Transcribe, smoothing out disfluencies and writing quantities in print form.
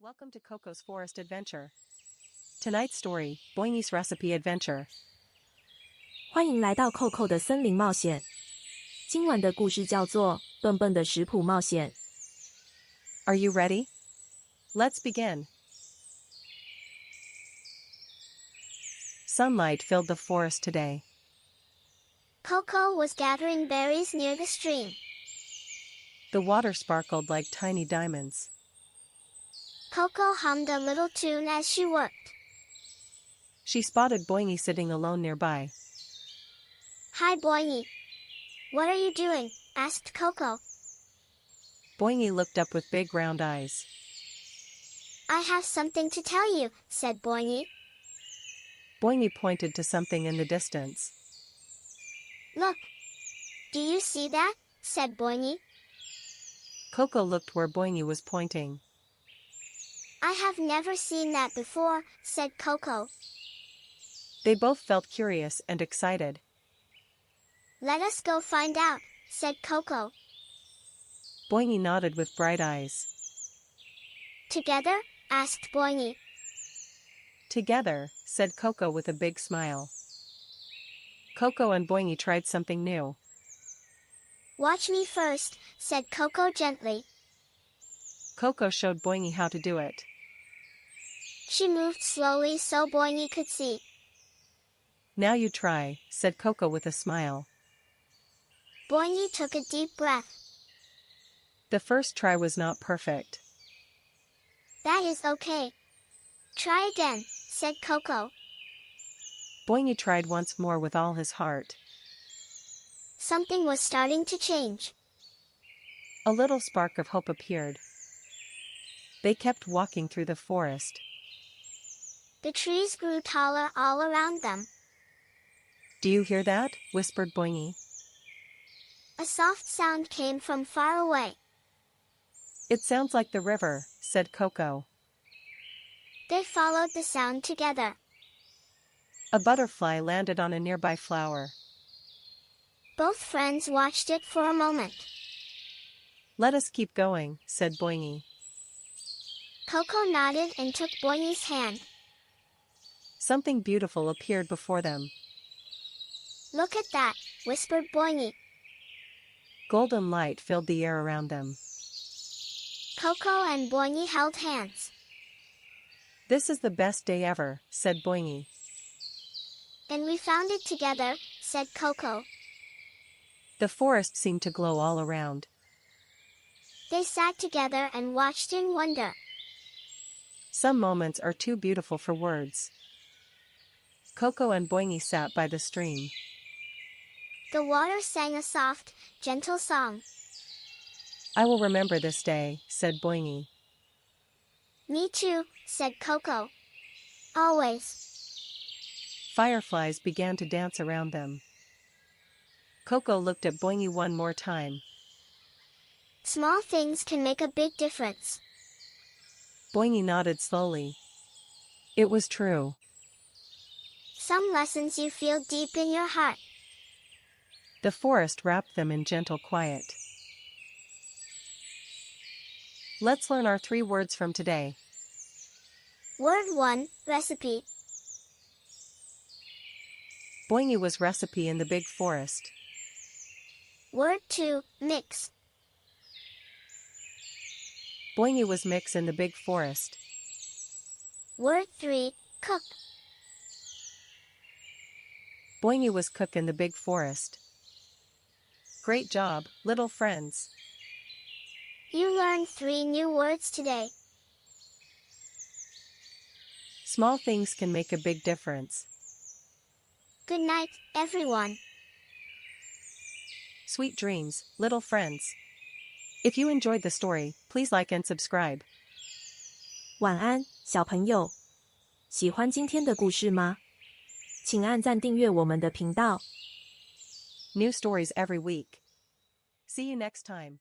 Welcome to Koko's Forest Adventure. Tonight's story, Boingy's Recipe Adventure. 欢迎来到 Koko 的森林冒险。今晚的故事叫做《笨笨的食谱冒险》。Are you ready? Let's begin. Sunlight filled the forest today. Koko was gathering berries near the stream. The water sparkled like tiny diamonds. Koko hummed a little tune as she worked. She spotted Boingy sitting alone nearby. Hi, Boingy. What are you doing? Asked Koko. Boingy looked up with big round eyes. I have something to tell you, said Boingy. Boingy pointed to something in the distance. Look. Do you see that? Said Boingy. Koko looked where Boingy was pointing. I have never seen that before, said Koko. They both felt curious and excited. Let us go find out, said Koko. Boingy nodded with bright eyes. Together? Asked Boingy. Together, said Koko with a big smile. Koko and Boingy tried something new. Watch me first, said Koko gently. Koko showed Boingy how to do it. She moved slowly so Boingy could see. Now you try, said Koko with a smile. Boingy took a deep breath. The first try was not perfect. That is okay. Try again, said Koko. Boingy tried once more with all his heart. Something was starting to change. A little spark of hope appeared. They kept walking through the forest. The trees grew taller all around them. Do you hear that? Whispered Boingy. A soft sound came from far away. It sounds like the river, said Koko. They followed the sound together. A butterfly landed on a nearby flower. Both friends watched it for a moment. Let us keep going, said Boingy. Koko nodded and took Boingy's hand. Something beautiful appeared before them. Look at that, whispered Boingy. Golden light filled the air around them. Koko and Boingy held hands. This is the best day ever, said Boingy. And we found it together, said Koko. The forest seemed to glow all around. They sat together and watched in wonder. Some moments are too beautiful for words. Koko and Boingy sat by the stream. The water sang a soft, gentle song. I will remember this day, said Boingy. Me too, said Koko. Always. Fireflies began to dance around them. Koko looked at Boingy one more time. Small things can make a big difference. Boingy nodded slowly. It was true. Some lessons you feel deep in your heart. The forest wrapped them in gentle quiet. Let's learn our 3 words from today. Word 1, recipe. Boingy was recipe in the big forest. Word 2, mix. Boingy was mix in the big forest. Word 3, cook. Boingy was cook in the big forest. Great job, little friends. You learned 3 new words today. Small things can make a big difference. Good night, everyone. Sweet dreams, little friends. If you enjoyed the story, please like and subscribe. 晚安，小朋友。喜欢今天的故事吗？请按赞订阅我们的频道。New stories every week. See you next time.